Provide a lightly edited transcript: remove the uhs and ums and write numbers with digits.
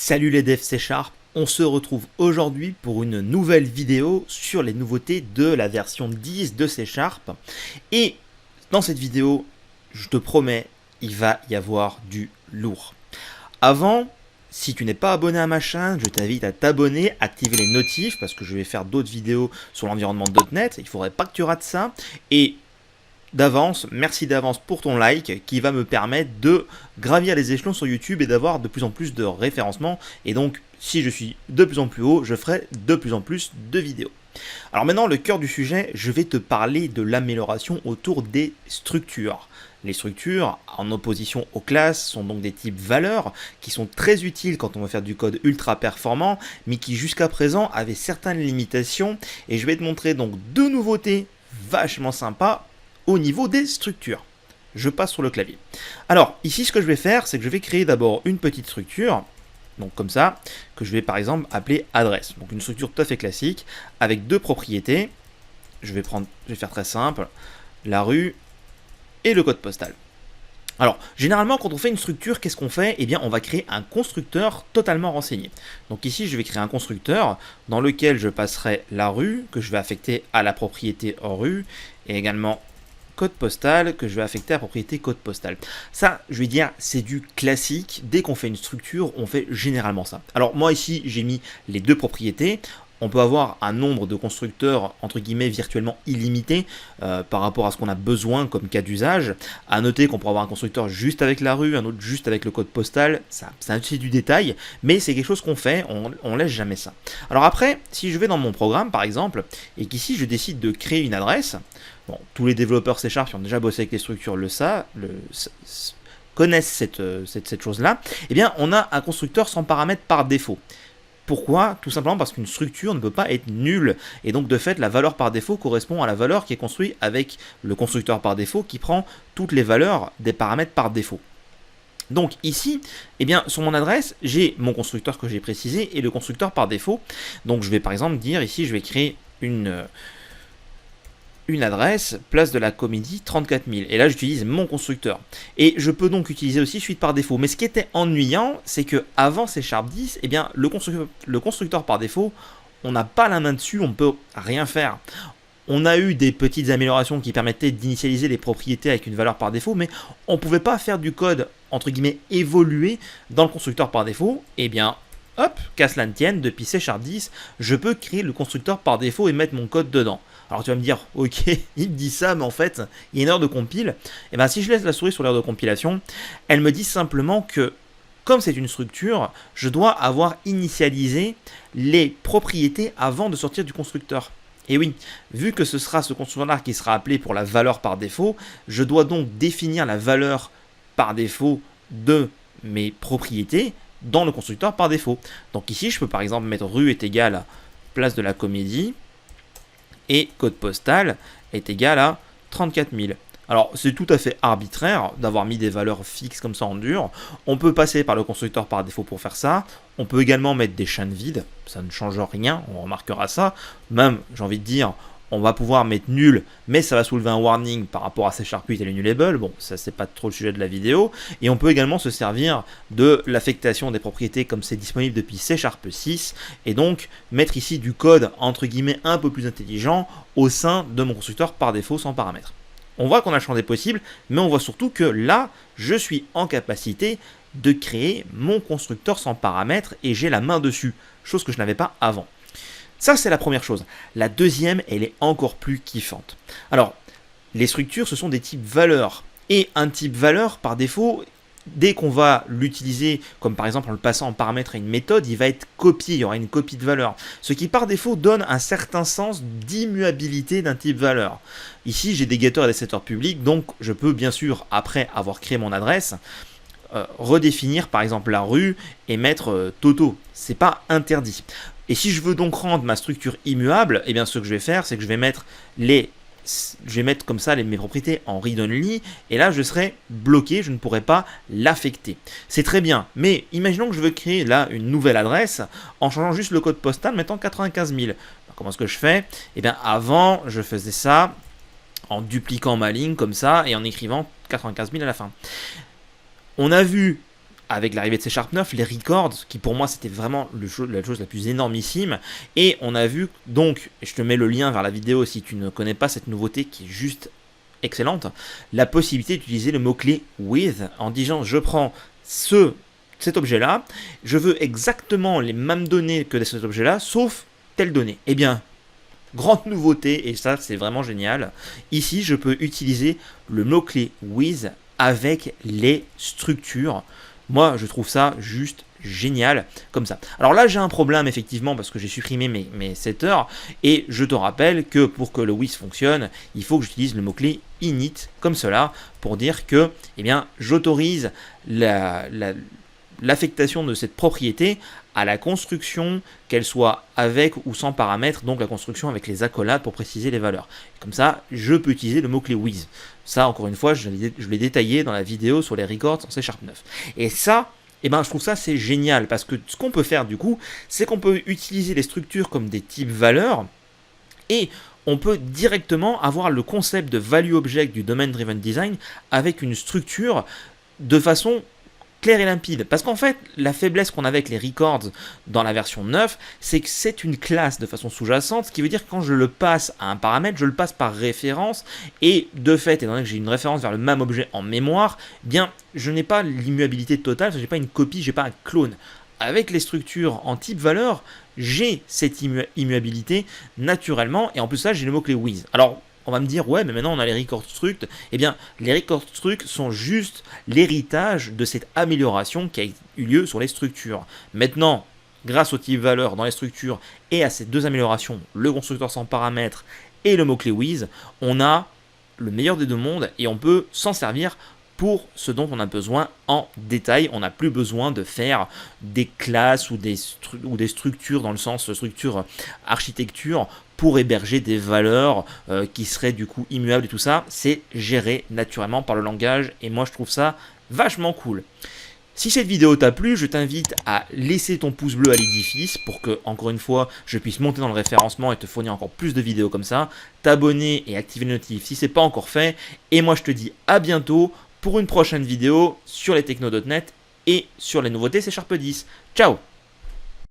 Salut les devs C#, on se retrouve aujourd'hui pour une nouvelle vidéo sur les nouveautés de la version 10 de C#. Et dans cette vidéo, je te promets, il va y avoir du lourd. Avant, si tu n'es pas abonné à ma chaîne, je t'invite à t'abonner, activer les notifs parce que je vais faire d'autres vidéos sur l'environnement .NET. Il ne faudrait pas que tu rates ça. Et d'avance, merci d'avance pour ton like qui va me permettre de gravir les échelons sur YouTube et d'avoir de plus en plus de référencement. Et donc, si je suis de plus en plus haut, je ferai de plus en plus de vidéos. Alors maintenant, le cœur du sujet, je vais te parler de l'amélioration autour des structures. Les structures, en opposition aux classes, sont donc des types valeurs qui sont très utiles quand on veut faire du code ultra performant, mais qui jusqu'à présent avaient certaines limitations. Et je vais te montrer donc deux nouveautés vachement sympas au niveau des structures. Je passe sur le clavier. Alors, ici, ce que je vais faire, c'est que je vais créer d'abord une petite structure, donc comme ça, que je vais par exemple appeler adresse. Donc une structure tout à fait classique, avec deux propriétés. Je vais faire très simple, la rue et le code postal. Alors, généralement, quand on fait une structure, qu'est-ce qu'on fait? Eh bien, on va créer un constructeur totalement renseigné. Donc ici, je vais créer un constructeur dans lequel je passerai la rue, que je vais affecter à la propriété rue, et également code postal que je vais affecter à propriété code postal. Ça, je vais dire, c'est du classique. Dès qu'on fait une structure, on fait généralement ça. Alors moi ici, j'ai mis les deux propriétés. On peut avoir un nombre de constructeurs entre guillemets virtuellement illimité par rapport à ce qu'on a besoin comme cas d'usage. À noter qu'on pourra avoir un constructeur juste avec la rue, un autre juste avec le code postal. Ça, c'est du détail, mais c'est quelque chose qu'on fait. On laisse jamais ça. Alors après, si je vais dans mon programme par exemple et qu'ici je décide de créer une adresse. Bon, tous les développeurs C# qui ont déjà bossé avec les structures connaissent cette chose-là. Eh bien, on a un constructeur sans paramètres par défaut. Pourquoi? Tout simplement parce qu'une structure ne peut pas être nulle. Et donc, de fait, la valeur par défaut correspond à la valeur qui est construite avec le constructeur par défaut qui prend toutes les valeurs des paramètres par défaut. Donc ici, eh bien, sur mon adresse, j'ai mon constructeur que j'ai précisé et le constructeur par défaut. Donc, je vais par exemple dire ici, je vais créer une adresse, place de la Comédie 34 000. Et là, j'utilise mon constructeur. Et je peux donc utiliser aussi suite par défaut. Mais ce qui était ennuyant, c'est que avant C# 10, eh bien, le constructeur par défaut, on n'a pas la main dessus, on ne peut rien faire. On a eu des petites améliorations qui permettaient d'initialiser les propriétés avec une valeur par défaut, mais on ne pouvait pas faire du code, entre guillemets, évoluer dans le constructeur par défaut. Eh bien, hop, qu'à cela ne tienne, depuis C# 10, je peux créer le constructeur par défaut et mettre mon code dedans. Alors tu vas me dire, ok, il me dit ça, mais en fait, il y a une erreur de compile. Et bien si je laisse la souris sur l'erreur de compilation, elle me dit simplement que, comme c'est une structure, je dois avoir initialisé les propriétés avant de sortir du constructeur. Et oui, vu que ce sera ce constructeur-là qui sera appelé pour la valeur par défaut, je dois donc définir la valeur par défaut de mes propriétés dans le constructeur par défaut. Donc ici, je peux par exemple mettre rue est égal à place de la Comédie et code postal est égal à 34 000. Alors c'est tout à fait arbitraire d'avoir mis des valeurs fixes comme ça en dur. On peut passer par le constructeur par défaut pour faire ça. On peut également mettre des chaînes vides, ça ne change rien, on remarquera ça. Même, j'ai envie de dire, on va pouvoir mettre nul, mais ça va soulever un warning par rapport à C# 8 et les nullable. Bon, ça c'est pas trop le sujet de la vidéo. Et on peut également se servir de l'affectation des propriétés comme c'est disponible depuis C# 6. Et donc mettre ici du code entre guillemets un peu plus intelligent au sein de mon constructeur par défaut sans paramètres. On voit qu'on a le champ des possibles, mais on voit surtout que là, je suis en capacité de créer mon constructeur sans paramètres et j'ai la main dessus, chose que je n'avais pas avant. Ça, c'est la première chose. La deuxième, elle est encore plus kiffante. Alors, les structures, ce sont des types valeurs. Et un type valeur, par défaut, dès qu'on va l'utiliser, comme par exemple en le passant en paramètre à une méthode, il va être copié, il y aura une copie de valeur. Ce qui, par défaut, donne un certain sens d'immuabilité d'un type valeur. Ici, j'ai des getters et des setters publics, donc je peux bien sûr, après avoir créé mon adresse, redéfinir par exemple la rue et mettre Toto. C'est pas interdit. Et si je veux donc rendre ma structure immuable, eh bien ce que je vais faire, c'est que je vais mettre comme ça mes propriétés en read-only, et là je serai bloqué, je ne pourrai pas l'affecter. C'est très bien, mais imaginons que je veux créer là une nouvelle adresse en changeant juste le code postal, mettant 95 000. Comment est-ce que je fais? Eh bien avant, je faisais ça en dupliquant ma ligne comme ça et en écrivant 95 000 à la fin. On a vu avec l'arrivée de C# 9, les records, qui pour moi c'était vraiment la chose la plus énormissime, et on a vu donc, et je te mets le lien vers la vidéo si tu ne connais pas cette nouveauté qui est juste excellente, la possibilité d'utiliser le mot-clé with en disant je prends cet objet-là, je veux exactement les mêmes données que cet objet-là, sauf telle donnée. Eh bien, grande nouveauté, et ça c'est vraiment génial, ici je peux utiliser le mot-clé with avec les structures. Moi je trouve ça juste génial comme ça. Alors là j'ai un problème effectivement parce que j'ai supprimé mes setters, et je te rappelle que pour que le with fonctionne, il faut que j'utilise le mot-clé init comme cela pour dire que eh bien, j'autorise l'affectation de cette propriété à la construction, qu'elle soit avec ou sans paramètres, donc la construction avec les accolades pour préciser les valeurs. Comme ça, je peux utiliser le mot-clé with. Ça, encore une fois, je l'ai détaillé dans la vidéo sur les records en C# 9. Et ça, eh ben, je trouve ça c'est génial, parce que ce qu'on peut faire du coup, c'est qu'on peut utiliser les structures comme des types valeurs, et on peut directement avoir le concept de value object du domain driven design avec une structure de façon clair et limpide. Parce qu'en fait, la faiblesse qu'on a avec les records dans la version 9, c'est que c'est une classe de façon sous-jacente, ce qui veut dire que quand je le passe à un paramètre, je le passe par référence, et de fait, étant donné que j'ai une référence vers le même objet en mémoire, eh bien, je n'ai pas l'immuabilité totale, je n'ai pas une copie, je n'ai pas un clone. Avec les structures en type valeur, j'ai cette immuabilité naturellement, et en plus ça, j'ai le mot-clé with. Alors, on va me dire, ouais, mais maintenant on a les record struct. Eh bien, les record struct sont juste l'héritage de cette amélioration qui a eu lieu sur les structures. Maintenant, grâce au type valeur dans les structures et à ces deux améliorations, le constructeur sans paramètres et le mot-clé with, on a le meilleur des deux mondes et on peut s'en servir pour ce dont on a besoin en détail. On n'a plus besoin de faire des classes ou des structures dans le sens structure architecture pour héberger des valeurs qui seraient du coup immuables et tout ça. C'est géré naturellement par le langage et moi je trouve ça vachement cool. Si cette vidéo t'a plu, je t'invite à laisser ton pouce bleu à l'édifice pour que, encore une fois, je puisse monter dans le référencement et te fournir encore plus de vidéos comme ça, t'abonner et activer les notifs si ce n'est pas encore fait, et moi je te dis à bientôt pour une prochaine vidéo sur les techno.net et sur les nouveautés C# 10. Ciao!